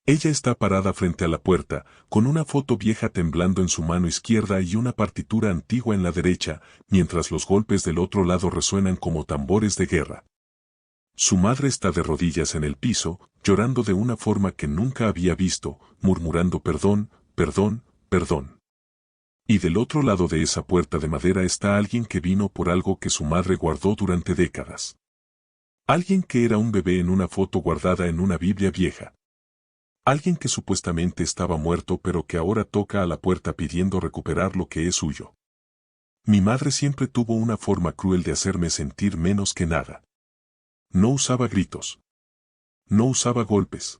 Ella está parada frente a la puerta, con una foto vieja temblando en su mano izquierda y una partitura antigua en la derecha, mientras los golpes del otro lado resuenan como tambores de guerra. Su madre está de rodillas en el piso, llorando de una forma que nunca había visto, murmurando perdón, perdón, perdón. Y del otro lado de esa puerta de madera está alguien que vino por algo que su madre guardó durante décadas. Alguien que era un bebé en una foto guardada en una Biblia vieja. Alguien que supuestamente estaba muerto pero que ahora toca a la puerta pidiendo recuperar lo que es suyo. Mi madre siempre tuvo una forma cruel de hacerme sentir menos que nada. No usaba gritos. No usaba golpes.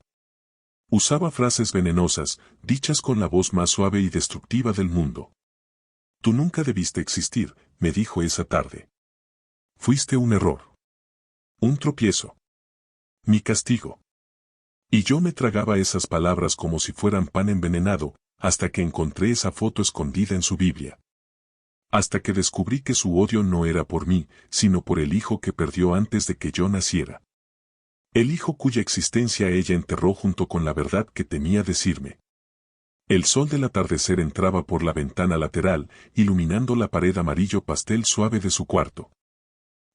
Usaba frases venenosas, dichas con la voz más suave y destructiva del mundo. Tú nunca debiste existir, me dijo esa tarde. Fuiste un error. Un tropiezo. Mi castigo. Y yo me tragaba esas palabras como si fueran pan envenenado, hasta que encontré esa foto escondida en su Biblia. Hasta que descubrí que su odio no era por mí, sino por el hijo que perdió antes de que yo naciera. El hijo cuya existencia ella enterró junto con la verdad que temía decirme. El sol del atardecer entraba por la ventana lateral, iluminando la pared amarillo pastel suave de su cuarto.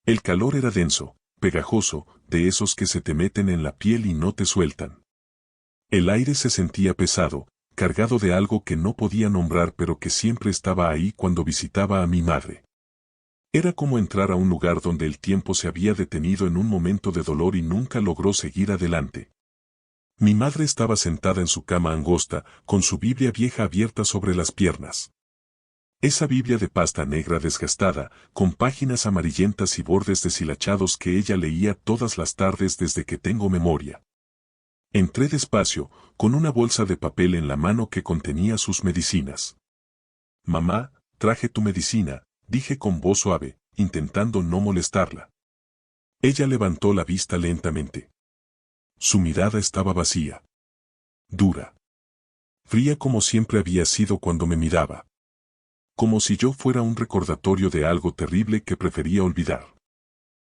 El calor era denso, pegajoso, de esos que se te meten en la piel y no te sueltan. El aire se sentía pesado, cargado de algo que no podía nombrar pero que siempre estaba ahí cuando visitaba a mi madre. Era como entrar a un lugar donde el tiempo se había detenido en un momento de dolor y nunca logró seguir adelante. Mi madre estaba sentada en su cama angosta, con su Biblia vieja abierta sobre las piernas. Esa Biblia de pasta negra desgastada, con páginas amarillentas y bordes deshilachados que ella leía todas las tardes desde que tengo memoria. Entré despacio, con una bolsa de papel en la mano que contenía sus medicinas. Mamá, traje tu medicina, dije con voz suave, intentando no molestarla. Ella levantó la vista lentamente. Su mirada estaba vacía. Dura. Fría como siempre había sido cuando me miraba. Como si yo fuera un recordatorio de algo terrible que prefería olvidar.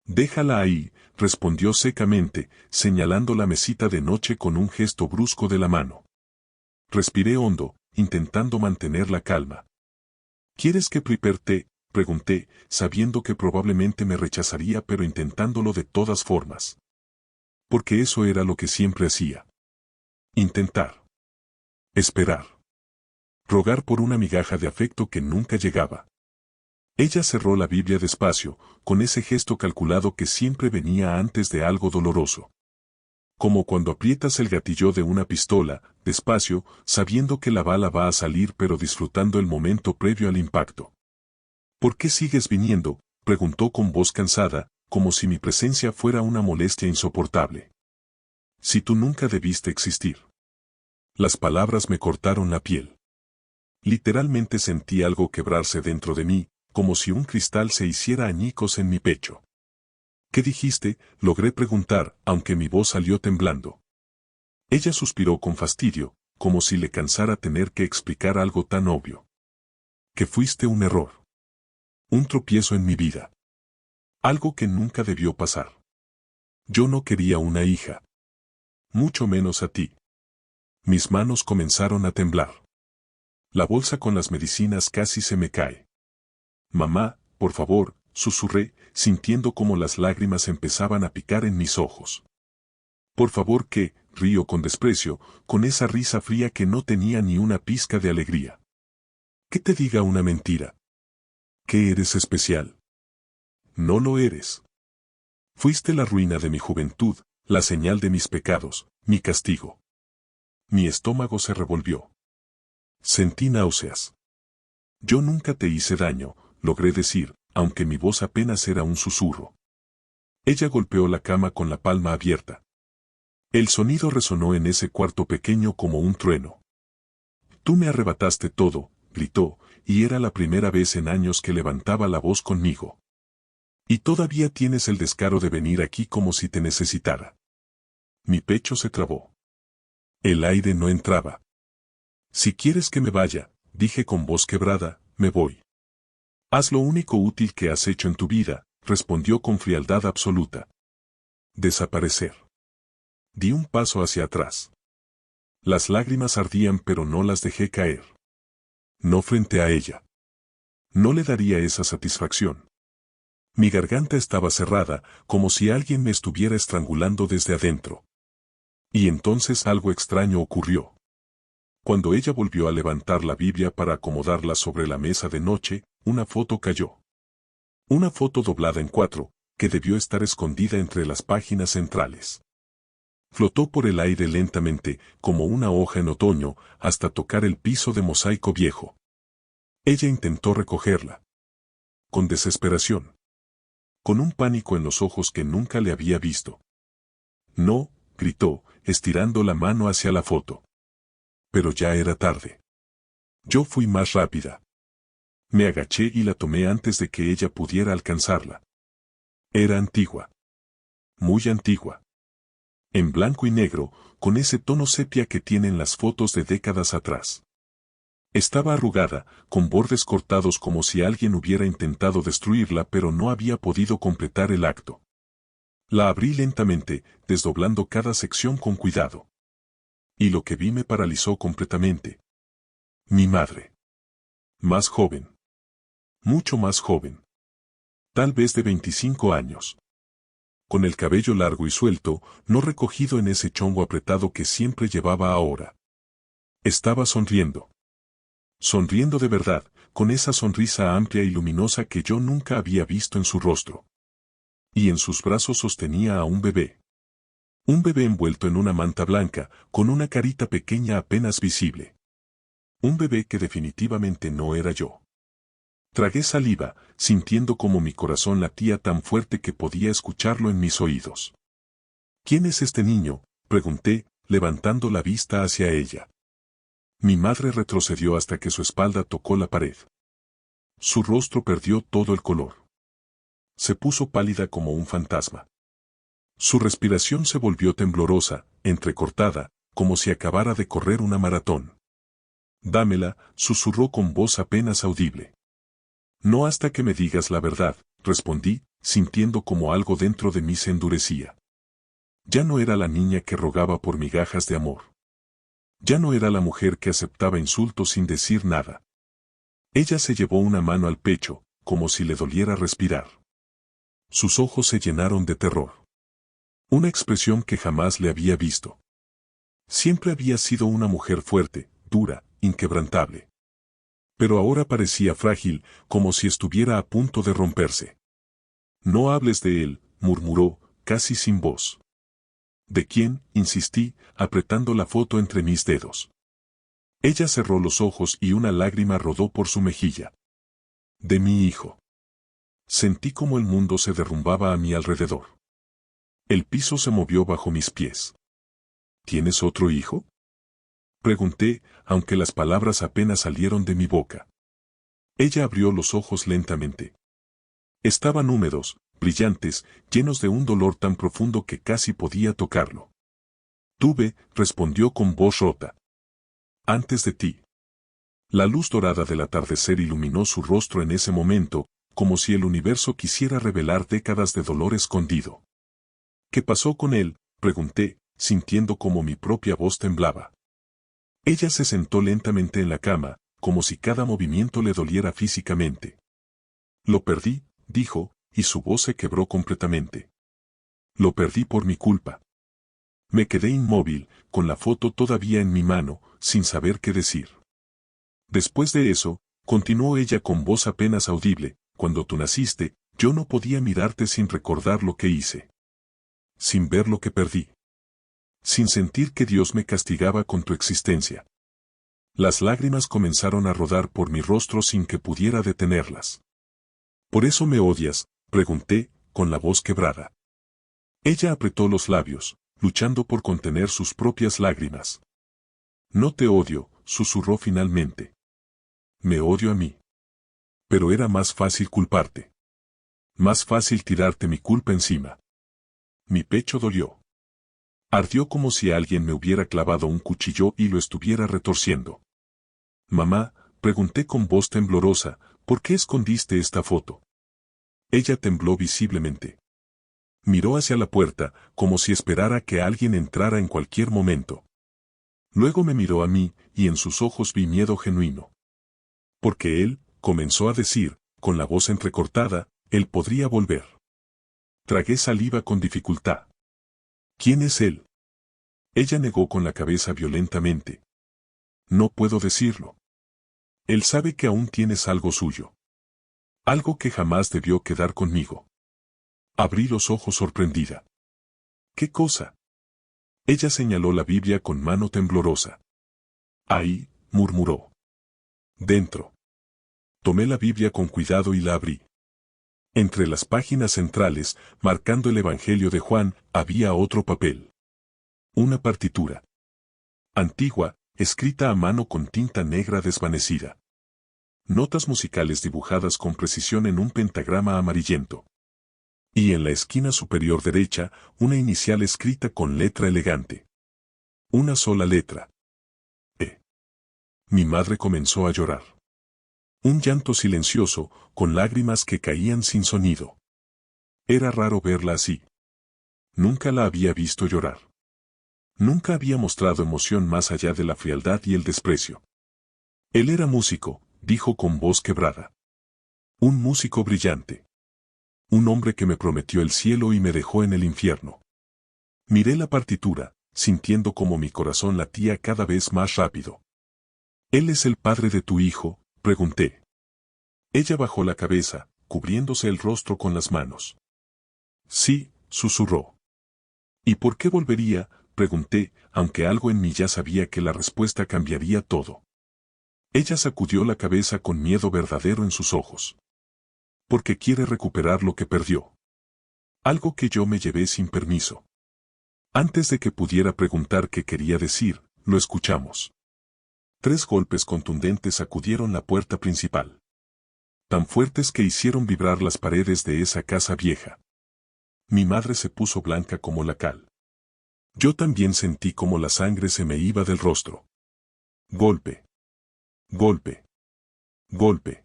Déjala ahí, respondió secamente, señalando la mesita de noche con un gesto brusco de la mano. Respiré hondo, intentando mantener la calma. ¿Quieres que prepare té?, pregunté, sabiendo que probablemente me rechazaría pero intentándolo de todas formas. Porque eso era lo que siempre hacía. Intentar. Esperar. Rogar por una migaja de afecto que nunca llegaba. Ella cerró la Biblia despacio, con ese gesto calculado que siempre venía antes de algo doloroso. Como cuando aprietas el gatillo de una pistola, despacio, sabiendo que la bala va a salir pero disfrutando el momento previo al impacto. ¿Por qué sigues viniendo?, preguntó con voz cansada, como si mi presencia fuera una molestia insoportable. Si tú nunca debiste existir. Las palabras me cortaron la piel. Literalmente sentí algo quebrarse dentro de mí, como si un cristal se hiciera añicos en mi pecho. ¿Qué dijiste?, logré preguntar, aunque mi voz salió temblando. Ella suspiró con fastidio, como si le cansara tener que explicar algo tan obvio. Que fuiste un error. Un tropiezo en mi vida. Algo que nunca debió pasar. Yo no quería una hija. Mucho menos a ti. Mis manos comenzaron a temblar. La bolsa con las medicinas casi se me cae. Mamá, por favor, susurré, sintiendo como las lágrimas empezaban a picar en mis ojos. Por favor que, río con desprecio, con esa risa fría que no tenía ni una pizca de alegría. Que te diga una mentira. Que eres especial. No lo eres. Fuiste la ruina de mi juventud, la señal de mis pecados, mi castigo. Mi estómago se revolvió. Sentí náuseas. Yo nunca te hice daño, logré decir, aunque mi voz apenas era un susurro. Ella golpeó la cama con la palma abierta. El sonido resonó en ese cuarto pequeño como un trueno. Tú me arrebataste todo, gritó, y era la primera vez en años que levantaba la voz conmigo. Y todavía tienes el descaro de venir aquí como si te necesitara. Mi pecho se trabó. El aire no entraba. Si quieres que me vaya, dije con voz quebrada, me voy. Haz lo único útil que has hecho en tu vida, respondió con frialdad absoluta. Desaparecer. Di un paso hacia atrás. Las lágrimas ardían pero no las dejé caer. No frente a ella. No le daría esa satisfacción. Mi garganta estaba cerrada, como si alguien me estuviera estrangulando desde adentro. Y entonces algo extraño ocurrió. Cuando ella volvió a levantar la Biblia para acomodarla sobre la mesa de noche, una foto cayó. Una foto doblada en 4, que debió estar escondida entre las páginas centrales. Flotó por el aire lentamente, como una hoja en otoño, hasta tocar el piso de mosaico viejo. Ella intentó recogerla. Con desesperación. Con un pánico en los ojos que nunca le había visto. No, gritó, estirando la mano hacia la foto. Pero ya era tarde. Yo fui más rápida. Me agaché y la tomé antes de que ella pudiera alcanzarla. Era antigua. Muy antigua. En blanco y negro, con ese tono sepia que tienen las fotos de décadas atrás. Estaba arrugada, con bordes cortados como si alguien hubiera intentado destruirla pero no había podido completar el acto. La abrí lentamente, desdoblando cada sección con cuidado. Y lo que vi me paralizó completamente. Mi madre. Más joven. Mucho más joven. Tal vez de 25 años. Con el cabello largo y suelto, no recogido en ese chongo apretado que siempre llevaba ahora. Estaba sonriendo. Sonriendo de verdad, con esa sonrisa amplia y luminosa que yo nunca había visto en su rostro. Y en sus brazos sostenía a un bebé. Un bebé envuelto en una manta blanca, con una carita pequeña apenas visible. Un bebé que definitivamente no era yo. Tragué saliva, sintiendo como mi corazón latía tan fuerte que podía escucharlo en mis oídos. ¿Quién es este niño?, pregunté, levantando la vista hacia ella. Mi madre retrocedió hasta que su espalda tocó la pared. Su rostro perdió todo el color. Se puso pálida como un fantasma. Su respiración se volvió temblorosa, entrecortada, como si acabara de correr una maratón. Dámela, susurró con voz apenas audible. No hasta que me digas la verdad, respondí, sintiendo como algo dentro de mí se endurecía. Ya no era la niña que rogaba por migajas de amor. Ya no era la mujer que aceptaba insultos sin decir nada. Ella se llevó una mano al pecho, como si le doliera respirar. Sus ojos se llenaron de terror. Una expresión que jamás le había visto. Siempre había sido una mujer fuerte, dura, inquebrantable. Pero ahora parecía frágil, como si estuviera a punto de romperse. No hables de él, murmuró, casi sin voz. ¿De quién?, insistí, apretando la foto entre mis dedos. Ella cerró los ojos y una lágrima rodó por su mejilla. De mi hijo. Sentí como el mundo se derrumbaba a mi alrededor. El piso se movió bajo mis pies. ¿Tienes otro hijo?, pregunté, aunque las palabras apenas salieron de mi boca. Ella abrió los ojos lentamente. Estaban húmedos, brillantes, llenos de un dolor tan profundo que casi podía tocarlo. Tuve, respondió con voz rota. Antes de ti. La luz dorada del atardecer iluminó su rostro en ese momento, como si el universo quisiera revelar décadas de dolor escondido. ¿Qué pasó con él?, pregunté, sintiendo como mi propia voz temblaba. Ella se sentó lentamente en la cama, como si cada movimiento le doliera físicamente. Lo perdí, dijo, y su voz se quebró completamente. Lo perdí por mi culpa. Me quedé inmóvil, con la foto todavía en mi mano, sin saber qué decir. Después de eso, continuó ella con voz apenas audible, cuando tú naciste, yo no podía mirarte sin recordar lo que hice. Sin ver lo que perdí. Sin sentir que Dios me castigaba con tu existencia. Las lágrimas comenzaron a rodar por mi rostro sin que pudiera detenerlas. ¿Por eso me odias?, pregunté, con la voz quebrada. Ella apretó los labios, luchando por contener sus propias lágrimas. No te odio, susurró finalmente. Me odio a mí. Pero era más fácil culparte. Más fácil tirarte mi culpa encima. Mi pecho dolió. Ardió como si alguien me hubiera clavado un cuchillo y lo estuviera retorciendo. Mamá, pregunté con voz temblorosa, ¿por qué escondiste esta foto? Ella tembló visiblemente. Miró hacia la puerta, como si esperara que alguien entrara en cualquier momento. Luego me miró a mí, y en sus ojos vi miedo genuino. Porque él, comenzó a decir, con la voz entrecortada, él podría volver. Tragué saliva con dificultad. ¿Quién es él? Ella negó con la cabeza violentamente. No puedo decirlo. Él sabe que aún tienes algo suyo. Algo que jamás debió quedar conmigo. Abrí los ojos sorprendida. ¿Qué cosa? Ella señaló la Biblia con mano temblorosa. Ahí, murmuró. Dentro. Tomé la Biblia con cuidado y la abrí. Entre las páginas centrales, marcando el Evangelio de Juan, había otro papel. Una partitura. Antigua, escrita a mano con tinta negra desvanecida. Notas musicales dibujadas con precisión en un pentagrama amarillento. Y en la esquina superior derecha, una inicial escrita con letra elegante. Una sola letra. E. Mi madre comenzó a llorar. Un llanto silencioso, con lágrimas que caían sin sonido. Era raro verla así. Nunca la había visto llorar. Nunca había mostrado emoción más allá de la frialdad y el desprecio. Él era músico, dijo con voz quebrada. Un músico brillante. Un hombre que me prometió el cielo y me dejó en el infierno. Miré la partitura, sintiendo como mi corazón latía cada vez más rápido. ¿Él es el padre de tu hijo?, pregunté. Ella bajó la cabeza, cubriéndose el rostro con las manos. Sí, susurró. ¿Y por qué volvería?, pregunté, aunque algo en mí ya sabía que la respuesta cambiaría todo. Ella sacudió la cabeza con miedo verdadero en sus ojos. Porque quiere recuperar lo que perdió. Algo que yo me llevé sin permiso. Antes de que pudiera preguntar qué quería decir, lo escuchamos. 3 golpes contundentes sacudieron la puerta principal. Tan fuertes que hicieron vibrar las paredes de esa casa vieja. Mi madre se puso blanca como la cal. Yo también sentí como la sangre se me iba del rostro. Golpe. Golpe. Golpe.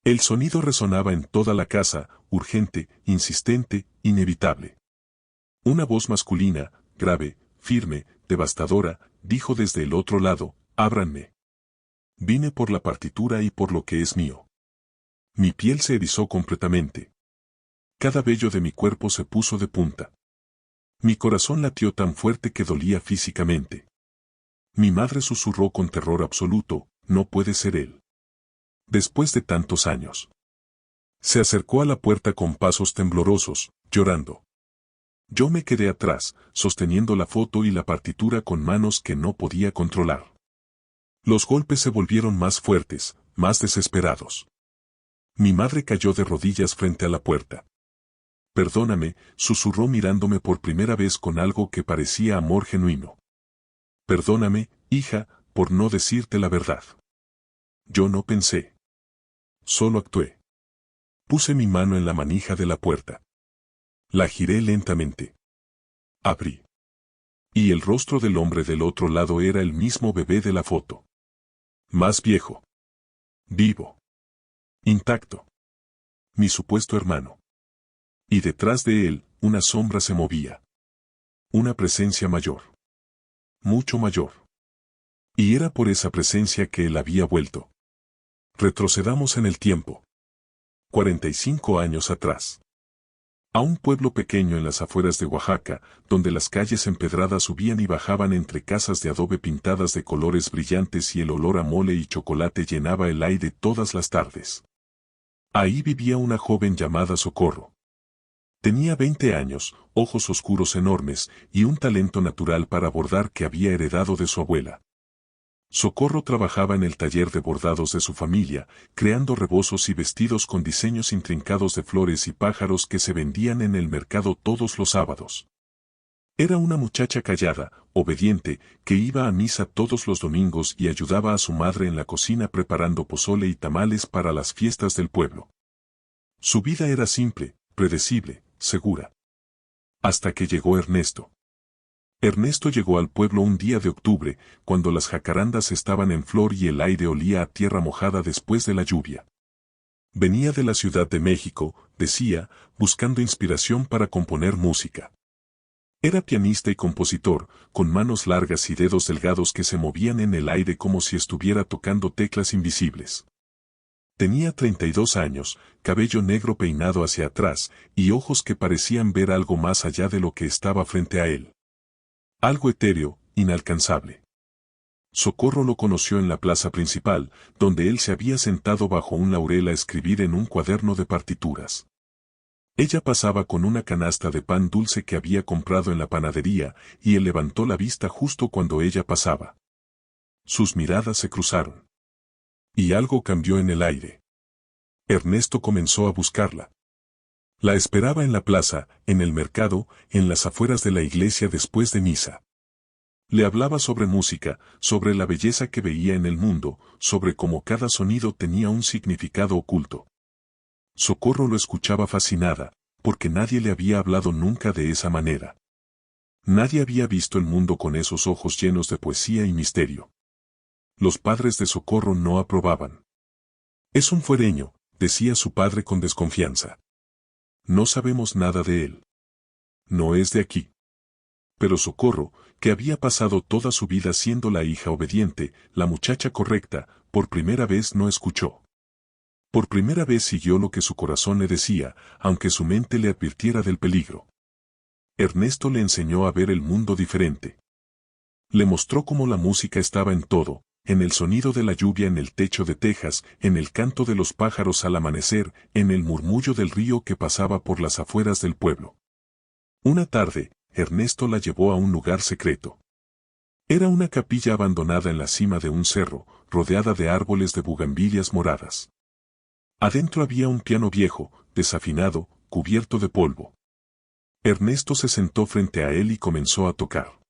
El sonido resonaba en toda la casa, urgente, insistente, inevitable. Una voz masculina, grave, firme, devastadora, dijo desde el otro lado, ábranme. Vine por la partitura y por lo que es mío. Mi piel se erizó completamente. Cada vello de mi cuerpo se puso de punta. Mi corazón latió tan fuerte que dolía físicamente. Mi madre susurró con terror absoluto, no puede ser él. Después de tantos años. Se acercó a la puerta con pasos temblorosos, llorando. Yo me quedé atrás, sosteniendo la foto y la partitura con manos que no podía controlar. Los golpes se volvieron más fuertes, más desesperados. Mi madre cayó de rodillas frente a la puerta. Perdóname, susurró mirándome por primera vez con algo que parecía amor genuino. Perdóname, hija, por no decirte la verdad. Yo no pensé. Solo actué. Puse mi mano en la manija de la puerta. La giré lentamente. Abrí. Y el rostro del hombre del otro lado era el mismo bebé de la foto. Más viejo. Vivo. Intacto. Mi supuesto hermano. Y detrás de él, una sombra se movía. Una presencia mayor. Mucho mayor. Y era por esa presencia que él había vuelto. Retrocedamos en el tiempo. 45 años atrás. A un pueblo pequeño en las afueras de Oaxaca, donde las calles empedradas subían y bajaban entre casas de adobe pintadas de colores brillantes y el olor a mole y chocolate llenaba el aire todas las tardes. Ahí vivía una joven llamada Socorro. Tenía 20 años, ojos oscuros enormes, y un talento natural para bordar que había heredado de su abuela. Socorro trabajaba en el taller de bordados de su familia, creando rebozos y vestidos con diseños intrincados de flores y pájaros que se vendían en el mercado todos los sábados. Era una muchacha callada, obediente, que iba a misa todos los domingos y ayudaba a su madre en la cocina preparando pozole y tamales para las fiestas del pueblo. Su vida era simple, predecible, segura. Hasta que llegó Ernesto. Ernesto llegó al pueblo un día de octubre, cuando las jacarandas estaban en flor y el aire olía a tierra mojada después de la lluvia. Venía de la Ciudad de México, decía, buscando inspiración para componer música. Era pianista y compositor, con manos largas y dedos delgados que se movían en el aire como si estuviera tocando teclas invisibles. Tenía 32 años, cabello negro peinado hacia atrás, y ojos que parecían ver algo más allá de lo que estaba frente a él. Algo etéreo, inalcanzable. Socorro lo conoció en la plaza principal, donde él se había sentado bajo un laurel a escribir en un cuaderno de partituras. Ella pasaba con una canasta de pan dulce que había comprado en la panadería, y él levantó la vista justo cuando ella pasaba. Sus miradas se cruzaron. Y algo cambió en el aire. Ernesto comenzó a buscarla. La esperaba en la plaza, en el mercado, en las afueras de la iglesia después de misa. Le hablaba sobre música, sobre la belleza que veía en el mundo, sobre cómo cada sonido tenía un significado oculto. Socorro lo escuchaba fascinada, porque nadie le había hablado nunca de esa manera. Nadie había visto el mundo con esos ojos llenos de poesía y misterio. Los padres de Socorro no aprobaban. Es un fuereño, decía su padre con desconfianza. No sabemos nada de él. No es de aquí. Pero Socorro, que había pasado toda su vida siendo la hija obediente, la muchacha correcta, por primera vez no escuchó. Por primera vez siguió lo que su corazón le decía, aunque su mente le advirtiera del peligro. Ernesto le enseñó a ver el mundo diferente. Le mostró cómo la música estaba en todo, en el sonido de la lluvia en el techo de tejas, en el canto de los pájaros al amanecer, en el murmullo del río que pasaba por las afueras del pueblo. Una tarde, Ernesto la llevó a un lugar secreto. Era una capilla abandonada en la cima de un cerro, rodeada de árboles de bugambilias moradas. Adentro había un piano viejo, desafinado, cubierto de polvo. Ernesto se sentó frente a él y comenzó a tocar.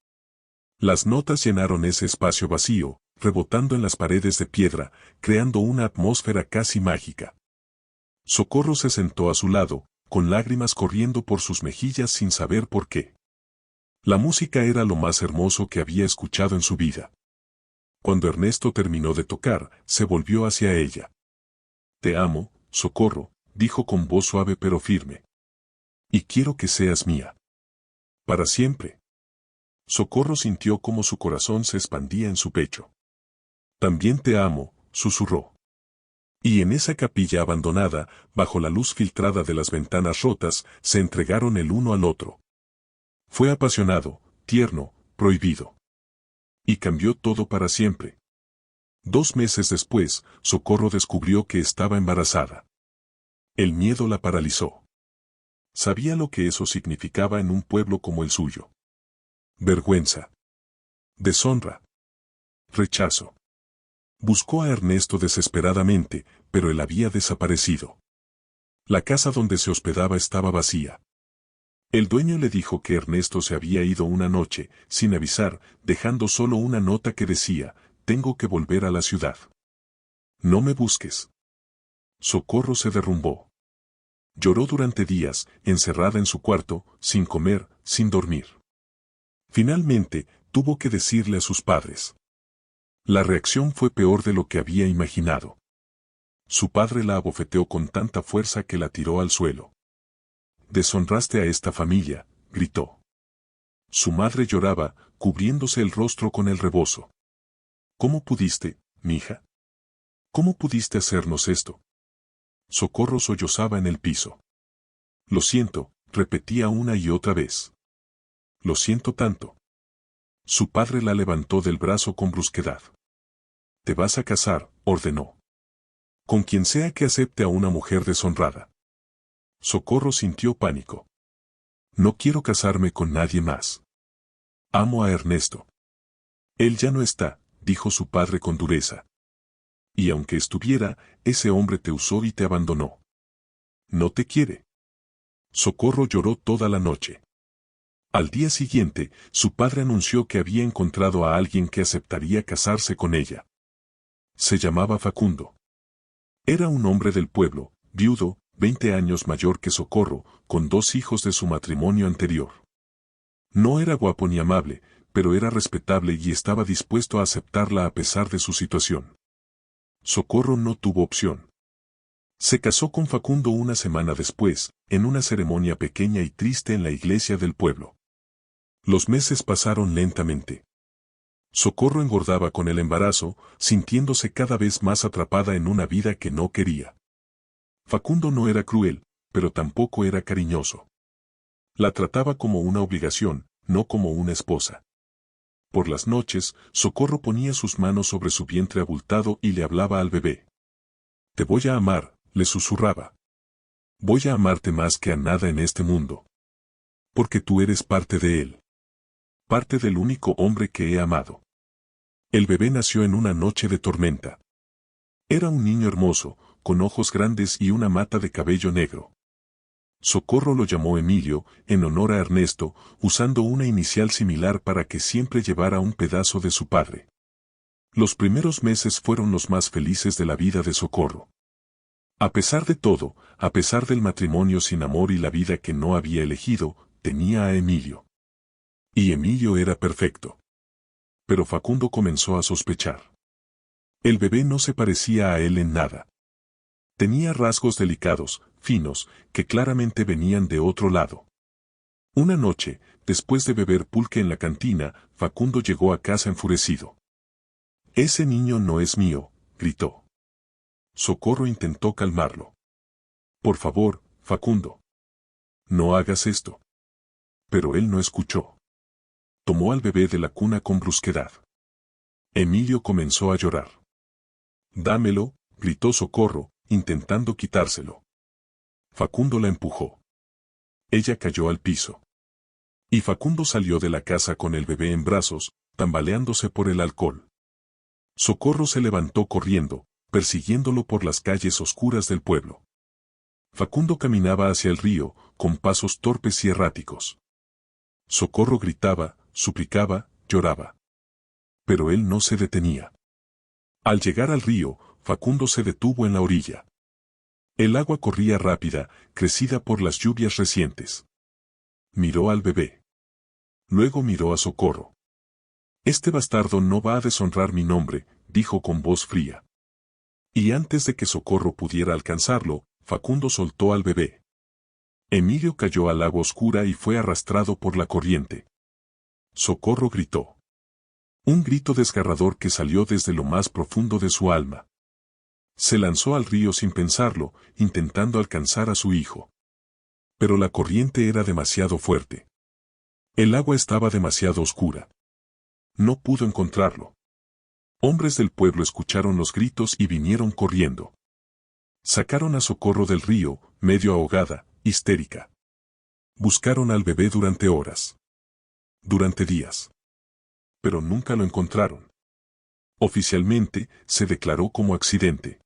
Las notas llenaron ese espacio vacío, rebotando en las paredes de piedra, creando una atmósfera casi mágica. Socorro se sentó a su lado, con lágrimas corriendo por sus mejillas sin saber por qué. La música era lo más hermoso que había escuchado en su vida. Cuando Ernesto terminó de tocar, se volvió hacia ella. Te amo, Socorro, dijo con voz suave pero firme. Y quiero que seas mía. Para siempre. Socorro sintió cómo su corazón se expandía en su pecho. También te amo, susurró. Y en esa capilla abandonada, bajo la luz filtrada de las ventanas rotas, se entregaron el uno al otro. Fue apasionado, tierno, prohibido. Y cambió todo para siempre. 2 meses después, Socorro descubrió que estaba embarazada. El miedo la paralizó. Sabía lo que eso significaba en un pueblo como el suyo. Vergüenza. Deshonra. Rechazo. Buscó a Ernesto desesperadamente, pero él había desaparecido. La casa donde se hospedaba estaba vacía. El dueño le dijo que Ernesto se había ido una noche, sin avisar, dejando solo una nota que decía, tengo que volver a la ciudad. No me busques. Socorro se derrumbó. Lloró durante días, encerrada en su cuarto, sin comer, sin dormir. Finalmente, tuvo que decirle a sus padres. La reacción fue peor de lo que había imaginado. Su padre la abofeteó con tanta fuerza que la tiró al suelo. Deshonraste a esta familia, gritó. Su madre lloraba, cubriéndose el rostro con el rebozo. ¿Cómo pudiste, mija? ¿Cómo pudiste hacernos esto? Socorro sollozaba en el piso. Lo siento, repetía una y otra vez. Lo siento tanto. Su padre la levantó del brazo con brusquedad. Te vas a casar, ordenó. Con quien sea que acepte a una mujer deshonrada. Socorro sintió pánico. No quiero casarme con nadie más. Amo a Ernesto. Él ya no está, dijo su padre con dureza. Y aunque estuviera, ese hombre te usó y te abandonó. No te quiere. Socorro lloró toda la noche. Al día siguiente, su padre anunció que había encontrado a alguien que aceptaría casarse con ella. Se llamaba Facundo. Era un hombre del pueblo, viudo, 20 años mayor que Socorro, con 2 hijos de su matrimonio anterior. No era guapo ni amable, pero era respetable y estaba dispuesto a aceptarla a pesar de su situación. Socorro no tuvo opción. Se casó con Facundo una semana después, en una ceremonia pequeña y triste en la iglesia del pueblo. Los meses pasaron lentamente. Socorro engordaba con el embarazo, sintiéndose cada vez más atrapada en una vida que no quería. Facundo no era cruel, pero tampoco era cariñoso. La trataba como una obligación, no como una esposa. Por las noches, Socorro ponía sus manos sobre su vientre abultado y le hablaba al bebé. Te voy a amar, le susurraba. Voy a amarte más que a nada en este mundo. Porque tú eres parte de él. Parte del único hombre que he amado. El bebé nació en una noche de tormenta. Era un niño hermoso, con ojos grandes y una mata de cabello negro. Socorro lo llamó Emilio, en honor a Ernesto, usando una inicial similar para que siempre llevara un pedazo de su padre. Los primeros meses fueron los más felices de la vida de Socorro. A pesar de todo, a pesar del matrimonio sin amor y la vida que no había elegido, tenía a Emilio. Y Emilio era perfecto. Pero Facundo comenzó a sospechar. El bebé no se parecía a él en nada. Tenía rasgos delicados, finos, que claramente venían de otro lado. Una noche, después de beber pulque en la cantina, Facundo llegó a casa enfurecido. «Ese niño no es mío», gritó. Socorro intentó calmarlo. «Por favor, Facundo. No hagas esto». Pero él no escuchó. Tomó al bebé de la cuna con brusquedad. Emilio comenzó a llorar. «Dámelo», gritó Socorro, intentando quitárselo. Facundo la empujó. Ella cayó al piso. Y Facundo salió de la casa con el bebé en brazos, tambaleándose por el alcohol. Socorro se levantó corriendo, persiguiéndolo por las calles oscuras del pueblo. Facundo caminaba hacia el río, con pasos torpes y erráticos. Socorro gritaba, suplicaba, lloraba. Pero él no se detenía. Al llegar al río, Facundo se detuvo en la orilla. El agua corría rápida, crecida por las lluvias recientes. Miró al bebé. Luego miró a Socorro. «Este bastardo no va a deshonrar mi nombre», dijo con voz fría. Y antes de que Socorro pudiera alcanzarlo, Facundo soltó al bebé. Emilio cayó al agua oscura y fue arrastrado por la corriente. Socorro gritó. Un grito desgarrador que salió desde lo más profundo de su alma. Se lanzó al río sin pensarlo, intentando alcanzar a su hijo. Pero la corriente era demasiado fuerte. El agua estaba demasiado oscura. No pudo encontrarlo. Hombres del pueblo escucharon los gritos y vinieron corriendo. Sacaron a Socorro del río, medio ahogada, histérica. Buscaron al bebé durante horas. Durante días. Pero nunca lo encontraron. Oficialmente, se declaró como accidente.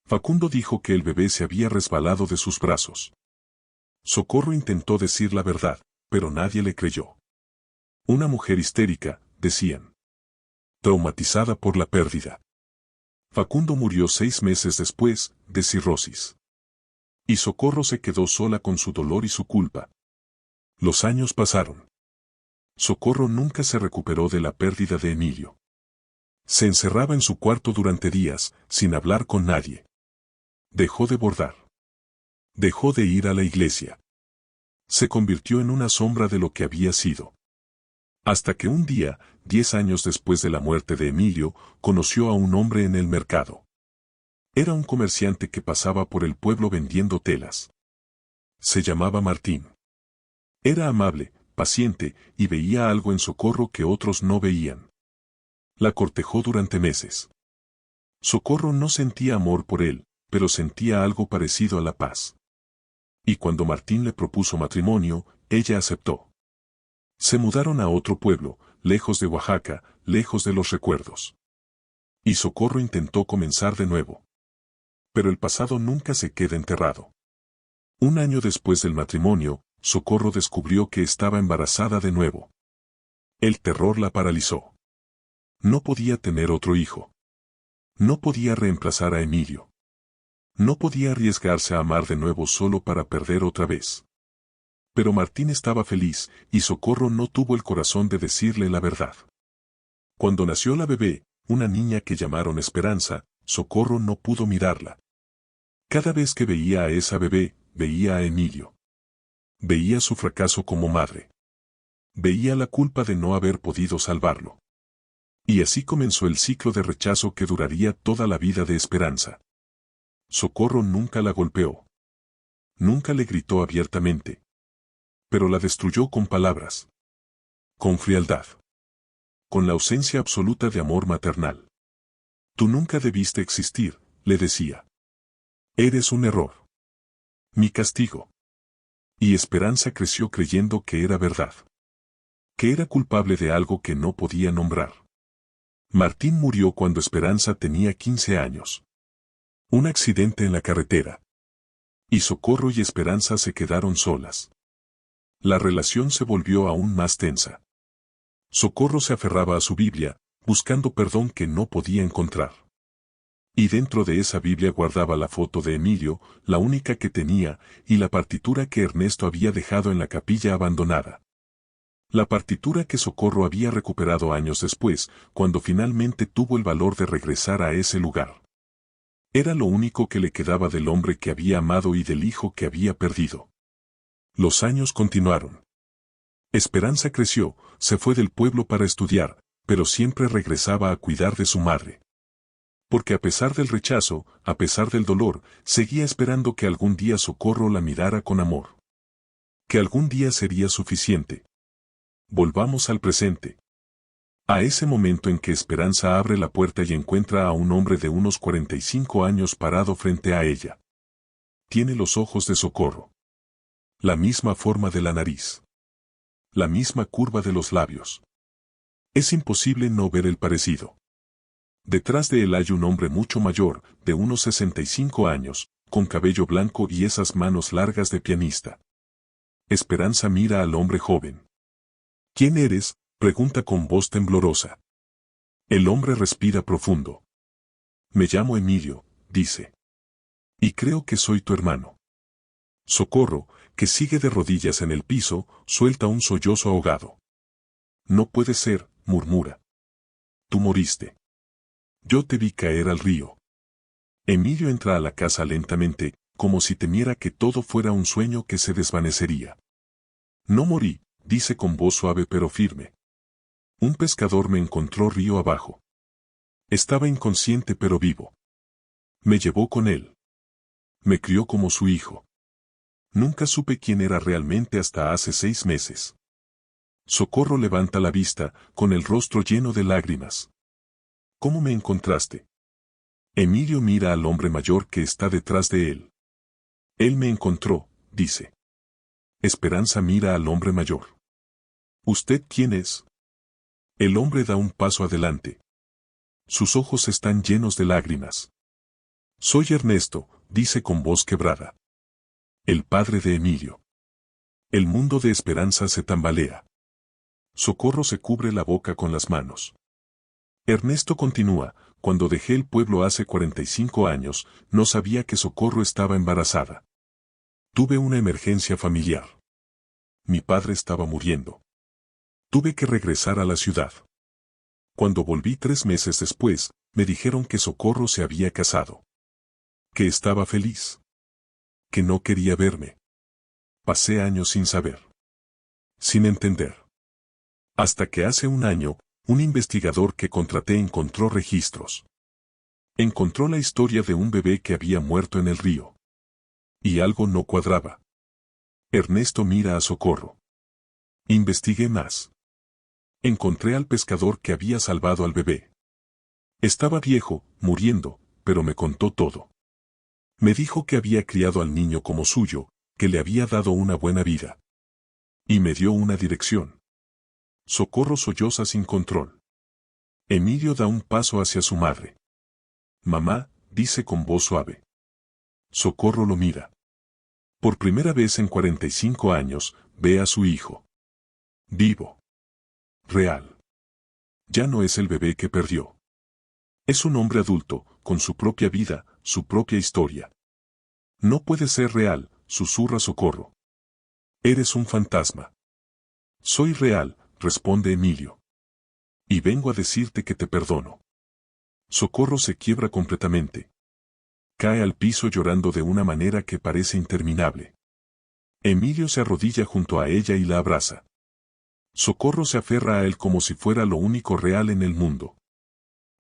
Facundo dijo que el bebé se había resbalado de sus brazos. Socorro intentó decir la verdad, pero nadie le creyó. Una mujer histérica, decían. Traumatizada por la pérdida. Facundo murió 6 meses después, de cirrosis. Y Socorro se quedó sola con su dolor y su culpa. Los años pasaron. Socorro nunca se recuperó de la pérdida de Emilio. Se encerraba en su cuarto durante días, sin hablar con nadie. Dejó de bordar. Dejó de ir a la iglesia. Se convirtió en una sombra de lo que había sido. Hasta que un día, 10 años después de la muerte de Emilio, conoció a un hombre en el mercado. Era un comerciante que pasaba por el pueblo vendiendo telas. Se llamaba Martín. Era amable, paciente, y veía algo en Socorro que otros no veían. La cortejó durante meses. Socorro no sentía amor por él, pero sentía algo parecido a la paz. Y cuando Martín le propuso matrimonio, ella aceptó. Se mudaron a otro pueblo, lejos de Oaxaca, lejos de los recuerdos. Y Socorro intentó comenzar de nuevo. Pero el pasado nunca se queda enterrado. Un año después del matrimonio, Socorro descubrió que estaba embarazada de nuevo. El terror la paralizó. No podía tener otro hijo. No podía reemplazar a Emilio. No podía arriesgarse a amar de nuevo solo para perder otra vez. Pero Martín estaba feliz, y Socorro no tuvo el corazón de decirle la verdad. Cuando nació la bebé, una niña que llamaron Esperanza, Socorro no pudo mirarla. Cada vez que veía a esa bebé, veía a Emilio. Veía su fracaso como madre. Veía la culpa de no haber podido salvarlo. Y así comenzó el ciclo de rechazo que duraría toda la vida de Esperanza. Socorro nunca la golpeó. Nunca le gritó abiertamente. Pero la destruyó con palabras. Con frialdad. Con la ausencia absoluta de amor maternal. Tú nunca debiste existir, le decía. Eres un error. Mi castigo. Y Esperanza creció creyendo que era verdad. Que era culpable de algo que no podía nombrar. Martín murió cuando Esperanza tenía 15 años. Un accidente en la carretera. Y Socorro y Esperanza se quedaron solas. La relación se volvió aún más tensa. Socorro se aferraba a su Biblia, buscando perdón que no podía encontrar. Y dentro de esa Biblia guardaba la foto de Emilio, la única que tenía, y la partitura que Ernesto había dejado en la capilla abandonada. La partitura que Socorro había recuperado años después, cuando finalmente tuvo el valor de regresar a ese lugar. Era lo único que le quedaba del hombre que había amado y del hijo que había perdido. Los años continuaron. Esperanza creció, se fue del pueblo para estudiar, pero siempre regresaba a cuidar de su madre. Porque a pesar del rechazo, a pesar del dolor, seguía esperando que algún día Socorro la mirara con amor. Que algún día sería suficiente. Volvamos al presente. A ese momento en que Esperanza abre la puerta y encuentra a un hombre de unos 45 años parado frente a ella. Tiene los ojos de Socorro. La misma forma de la nariz. La misma curva de los labios. Es imposible no ver el parecido. Detrás de él hay un hombre mucho mayor, de unos 65 años, con cabello blanco y esas manos largas de pianista. Esperanza mira al hombre joven. ¿Quién eres?, pregunta con voz temblorosa. El hombre respira profundo. Me llamo Emilio, dice. Y creo que soy tu hermano. Socorro, que sigue de rodillas en el piso, suelta un sollozo ahogado. No puede ser, murmura. Tú moriste. Yo te vi caer al río. Emilio entra a la casa lentamente, como si temiera que todo fuera un sueño que se desvanecería. No morí, dice con voz suave pero firme. Un pescador me encontró río abajo. Estaba inconsciente pero vivo. Me llevó con él. Me crió como su hijo. Nunca supe quién era realmente hasta hace 6 meses. Socorro levanta la vista, con el rostro lleno de lágrimas. ¿Cómo me encontraste? Emilio mira al hombre mayor que está detrás de él. Él me encontró, dice. Esperanza mira al hombre mayor. ¿Usted quién es? El hombre da un paso adelante. Sus ojos están llenos de lágrimas. Soy Ernesto, dice con voz quebrada. El padre de Emilio. El mundo de Esperanza se tambalea. Socorro se cubre la boca con las manos. Ernesto continúa, cuando dejé el pueblo hace 45 años, no sabía que Socorro estaba embarazada. Tuve una emergencia familiar. Mi padre estaba muriendo. Tuve que regresar a la ciudad. Cuando volví 3 meses después, me dijeron que Socorro se había casado. Que estaba feliz. Que no quería verme. Pasé años sin saber. Sin entender. Hasta que hace un año, un investigador que contraté encontró registros. Encontró la historia de un bebé que había muerto en el río. Y algo no cuadraba. Ernesto mira a Socorro. Investigué más. Encontré al pescador que había salvado al bebé. Estaba viejo, muriendo, pero me contó todo. Me dijo que había criado al niño como suyo, que le había dado una buena vida. Y me dio una dirección. Socorro solloza sin control. Emilio da un paso hacia su madre. Mamá, dice con voz suave. Socorro lo mira. Por primera vez en 45 años, ve a su hijo. Vivo. Real. Ya no es el bebé que perdió. Es un hombre adulto, con su propia vida, su propia historia. No puede ser real, susurra Socorro. Eres un fantasma. Soy real, responde Emilio. Y vengo a decirte que te perdono. Socorro se quiebra completamente. Cae al piso llorando de una manera que parece interminable. Emilio se arrodilla junto a ella y la abraza. Socorro se aferra a él como si fuera lo único real en el mundo.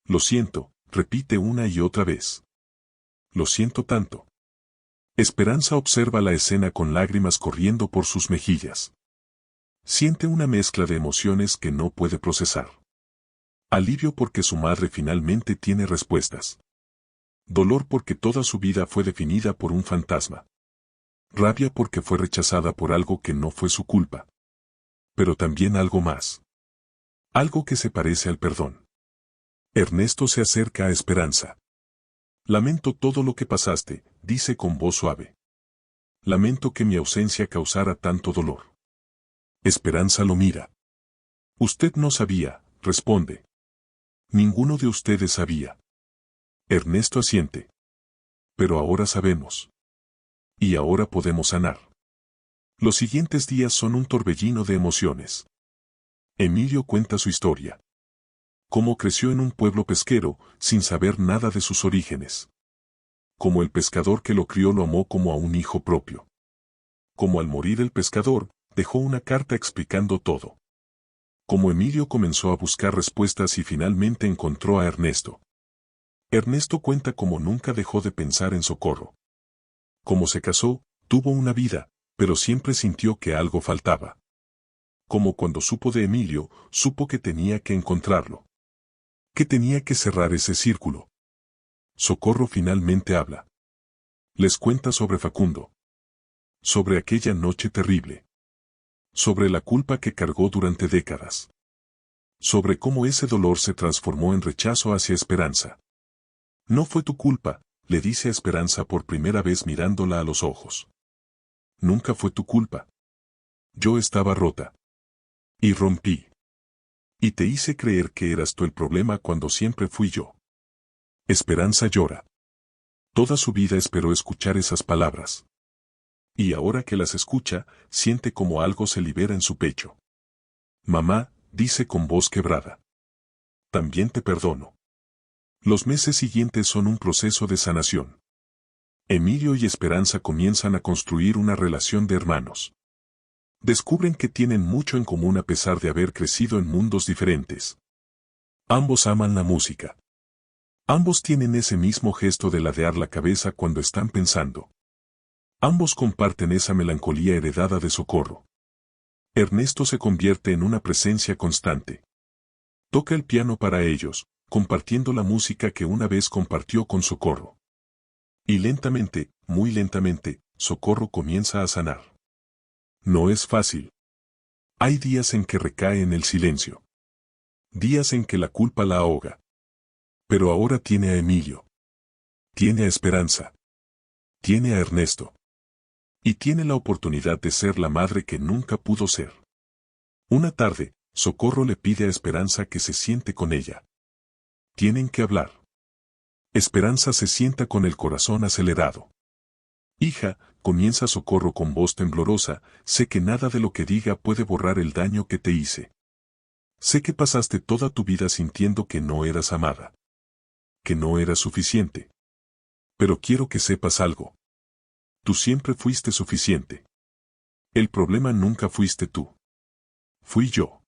Lo siento, repite una y otra vez. Lo siento tanto. Esperanza observa la escena con lágrimas corriendo por sus mejillas. Siente una mezcla de emociones que no puede procesar. Alivio porque su madre finalmente tiene respuestas. Dolor porque toda su vida fue definida por un fantasma. Rabia porque fue rechazada por algo que no fue su culpa. Pero también algo más. Algo que se parece al perdón. Ernesto se acerca a Esperanza. Lamento todo lo que pasaste, dice con voz suave. Lamento que mi ausencia causara tanto dolor. Esperanza lo mira. Usted no sabía, responde. Ninguno de ustedes sabía. Ernesto asiente. Pero ahora sabemos. Y ahora podemos sanar. Los siguientes días son un torbellino de emociones. Emilio cuenta su historia. Cómo creció en un pueblo pesquero, sin saber nada de sus orígenes. Como el pescador que lo crió lo amó como a un hijo propio. Como al morir el pescador, dejó una carta explicando todo. Como Emilio comenzó a buscar respuestas y finalmente encontró a Ernesto. Ernesto cuenta cómo nunca dejó de pensar en Socorro. Como se casó, tuvo una vida, pero siempre sintió que algo faltaba. Como cuando supo de Emilio, supo que tenía que encontrarlo. Que tenía que cerrar ese círculo. Socorro finalmente habla. Les cuenta sobre Facundo. Sobre aquella noche terrible. Sobre la culpa que cargó durante décadas. Sobre cómo ese dolor se transformó en rechazo hacia Esperanza. No fue tu culpa, le dice a Esperanza por primera vez mirándola a los ojos. Nunca fue tu culpa. Yo estaba rota. Y rompí. Y te hice creer que eras tú el problema cuando siempre fui yo. Esperanza llora. Toda su vida esperó escuchar esas palabras. Y ahora que las escucha, siente como algo se libera en su pecho. Mamá, dice con voz quebrada. También te perdono. Los meses siguientes son un proceso de sanación. Emilio y Esperanza comienzan a construir una relación de hermanos. Descubren que tienen mucho en común a pesar de haber crecido en mundos diferentes. Ambos aman la música. Ambos tienen ese mismo gesto de ladear la cabeza cuando están pensando. Ambos comparten esa melancolía heredada de Socorro. Ernesto se convierte en una presencia constante. Toca el piano para ellos, compartiendo la música que una vez compartió con Socorro. Y lentamente, muy lentamente, Socorro comienza a sanar. No es fácil. Hay días en que recae en el silencio. Días en que la culpa la ahoga. Pero ahora tiene a Emilio. Tiene a Esperanza. Tiene a Ernesto. Y tiene la oportunidad de ser la madre que nunca pudo ser. Una tarde, Socorro le pide a Esperanza que se siente con ella. Tienen que hablar. Esperanza se sienta con el corazón acelerado. Hija, comienza Socorro con voz temblorosa, sé que nada de lo que diga puede borrar el daño que te hice. Sé que pasaste toda tu vida sintiendo que no eras amada. Que no eras suficiente. Pero quiero que sepas algo. Tú siempre fuiste suficiente. El problema nunca fuiste tú. Fui yo.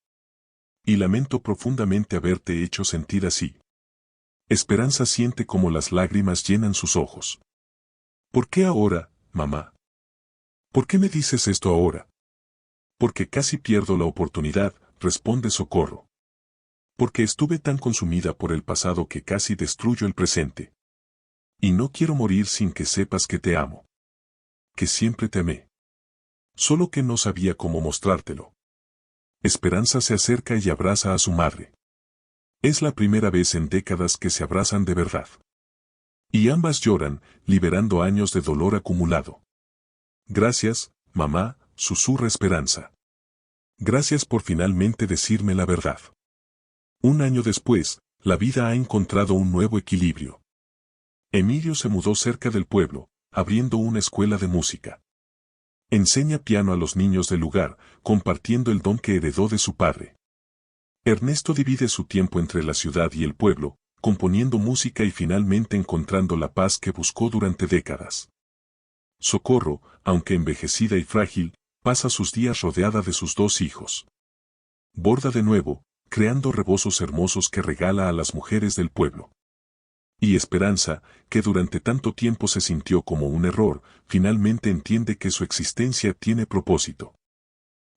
Y lamento profundamente haberte hecho sentir así. Esperanza siente como las lágrimas llenan sus ojos. ¿Por qué ahora, mamá? ¿Por qué me dices esto ahora? Porque casi pierdo la oportunidad, responde Socorro. Porque estuve tan consumida por el pasado que casi destruyo el presente. Y no quiero morir sin que sepas que te amo. Que siempre te amé. Solo que no sabía cómo mostrártelo. Esperanza se acerca y abraza a su madre. Es la primera vez en décadas que se abrazan de verdad. Y ambas lloran, liberando años de dolor acumulado. Gracias, mamá, susurra Esperanza. Gracias por finalmente decirme la verdad. Un año después, la vida ha encontrado un nuevo equilibrio. Emilio se mudó cerca del pueblo, abriendo una escuela de música. Enseña piano a los niños del lugar, compartiendo el don que heredó de su padre. Ernesto divide su tiempo entre la ciudad y el pueblo, componiendo música y finalmente encontrando la paz que buscó durante décadas. Socorro, aunque envejecida y frágil, pasa sus días rodeada de sus dos hijos. Borda de nuevo, creando rebozos hermosos que regala a las mujeres del pueblo. Y Esperanza, que durante tanto tiempo se sintió como un error, finalmente entiende que su existencia tiene propósito.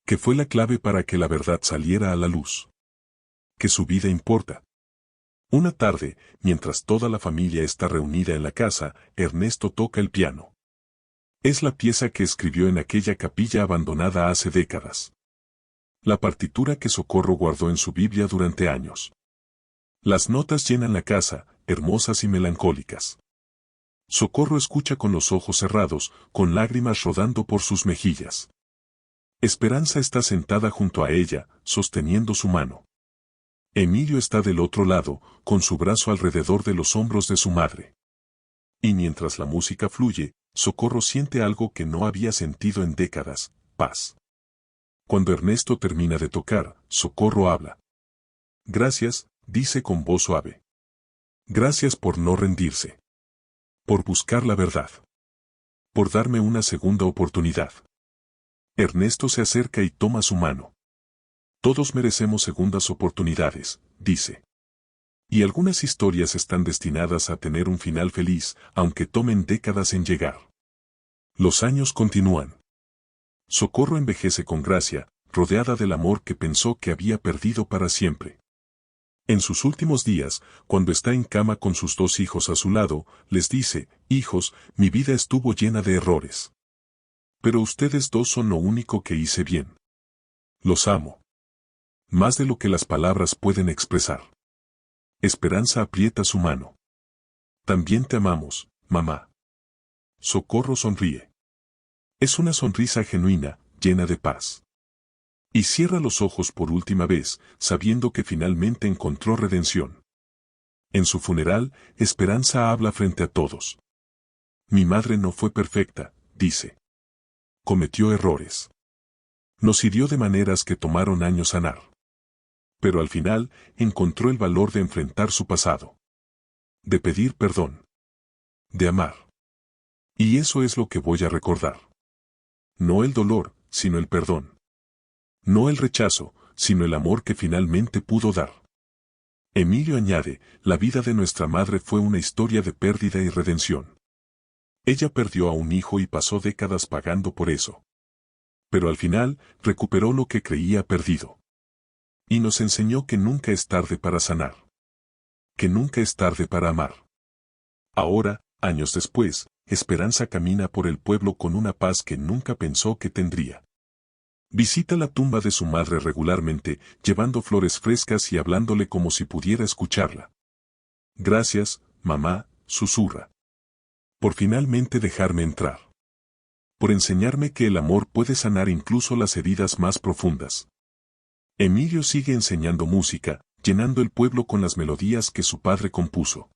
Que fue la clave para que la verdad saliera a la luz. Que su vida importa. Una tarde, mientras toda la familia está reunida en la casa, Ernesto toca el piano. Es la pieza que escribió en aquella capilla abandonada hace décadas. La partitura que Socorro guardó en su Biblia durante años. Las notas llenan la casa, hermosas y melancólicas. Socorro escucha con los ojos cerrados, con lágrimas rodando por sus mejillas. Esperanza está sentada junto a ella, sosteniendo su mano. Emilio está del otro lado, con su brazo alrededor de los hombros de su madre. Y mientras la música fluye, Socorro siente algo que no había sentido en décadas: paz. Cuando Ernesto termina de tocar, Socorro habla. Gracias, dice con voz suave. Gracias por no rendirse. Por buscar la verdad. Por darme una segunda oportunidad. Ernesto se acerca y toma su mano. Todos merecemos segundas oportunidades, dice. Y algunas historias están destinadas a tener un final feliz, aunque tomen décadas en llegar. Los años continúan. Socorro envejece con gracia, rodeada del amor que pensó que había perdido para siempre. En sus últimos días, cuando está en cama con sus dos hijos a su lado, les dice: hijos, mi vida estuvo llena de errores. Pero ustedes dos son lo único que hice bien. Los amo. Más de lo que las palabras pueden expresar. Esperanza aprieta su mano. También te amamos, mamá. Socorro sonríe. Es una sonrisa genuina, llena de paz. Y cierra los ojos por última vez, sabiendo que finalmente encontró redención. En su funeral, Esperanza habla frente a todos. Mi madre no fue perfecta, dice. Cometió errores. Nos hirió de maneras que tomaron años sanar. Pero al final, encontró el valor de enfrentar su pasado. De pedir perdón. De amar. Y eso es lo que voy a recordar. No el dolor, sino el perdón. No el rechazo, sino el amor que finalmente pudo dar. Emilio añade: la vida de nuestra madre fue una historia de pérdida y redención. Ella perdió a un hijo y pasó décadas pagando por eso. Pero al final, recuperó lo que creía perdido. Y nos enseñó que nunca es tarde para sanar. Que nunca es tarde para amar. Ahora, años después, Esperanza camina por el pueblo con una paz que nunca pensó que tendría. Visita la tumba de su madre regularmente, llevando flores frescas y hablándole como si pudiera escucharla. Gracias, mamá, susurra. Por finalmente dejarme entrar. Por enseñarme que el amor puede sanar incluso las heridas más profundas. Emilio sigue enseñando música, llenando el pueblo con las melodías que su padre compuso.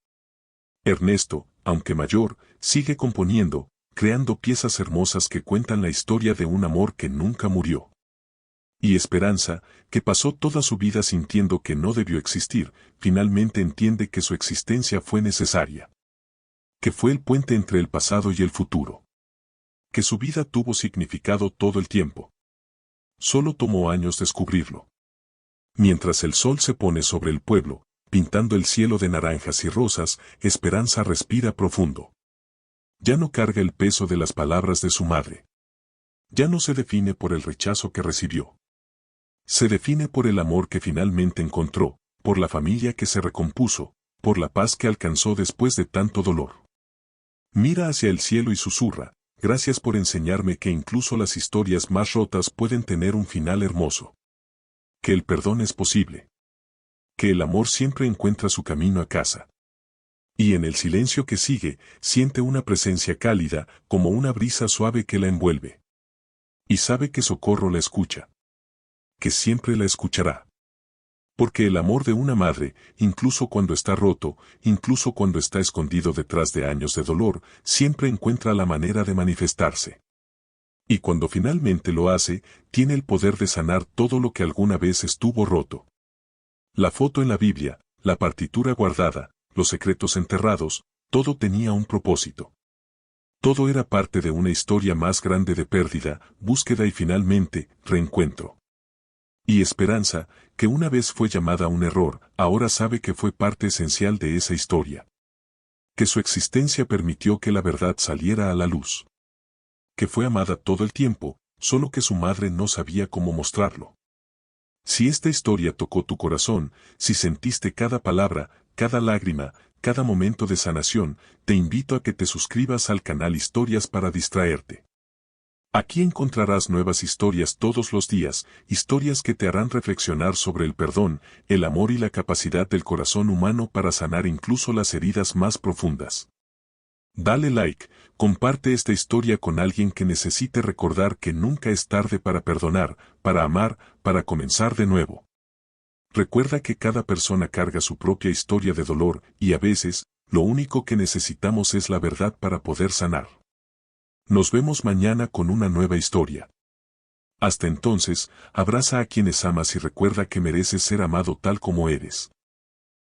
Ernesto, aunque mayor, sigue componiendo, creando piezas hermosas que cuentan la historia de un amor que nunca murió. Y Esperanza, que pasó toda su vida sintiendo que no debió existir, finalmente entiende que su existencia fue necesaria. Que fue el puente entre el pasado y el futuro. Que su vida tuvo significado todo el tiempo. Solo tomó años descubrirlo. Mientras el sol se pone sobre el pueblo, pintando el cielo de naranjas y rosas, Esperanza respira profundo. Ya no carga el peso de las palabras de su madre. Ya no se define por el rechazo que recibió. Se define por el amor que finalmente encontró, por la familia que se recompuso, por la paz que alcanzó después de tanto dolor. Mira hacia el cielo y susurra: gracias por enseñarme que incluso las historias más rotas pueden tener un final hermoso. Que el perdón es posible. Que el amor siempre encuentra su camino a casa. Y en el silencio que sigue, siente una presencia cálida, como una brisa suave que la envuelve. Y sabe que Socorro la escucha. Que siempre la escuchará. Porque el amor de una madre, incluso cuando está roto, incluso cuando está escondido detrás de años de dolor, siempre encuentra la manera de manifestarse. Y cuando finalmente lo hace, tiene el poder de sanar todo lo que alguna vez estuvo roto. La foto en la Biblia, la partitura guardada, los secretos enterrados, todo tenía un propósito. Todo era parte de una historia más grande de pérdida, búsqueda y finalmente, reencuentro. Y Esperanza, que una vez fue llamada un error, ahora sabe que fue parte esencial de esa historia. Que su existencia permitió que la verdad saliera a la luz. Que fue amada todo el tiempo, solo que su madre no sabía cómo mostrarlo. Si esta historia tocó tu corazón, si sentiste cada palabra, cada lágrima, cada momento de sanación, te invito a que te suscribas al canal Historias para distraerte. Aquí encontrarás nuevas historias todos los días, historias que te harán reflexionar sobre el perdón, el amor y la capacidad del corazón humano para sanar incluso las heridas más profundas. Dale like, comparte esta historia con alguien que necesite recordar que nunca es tarde para perdonar, para amar, para comenzar de nuevo. Recuerda que cada persona carga su propia historia de dolor y a veces, lo único que necesitamos es la verdad para poder sanar. Nos vemos mañana con una nueva historia. Hasta entonces, abraza a quienes amas y recuerda que mereces ser amado tal como eres.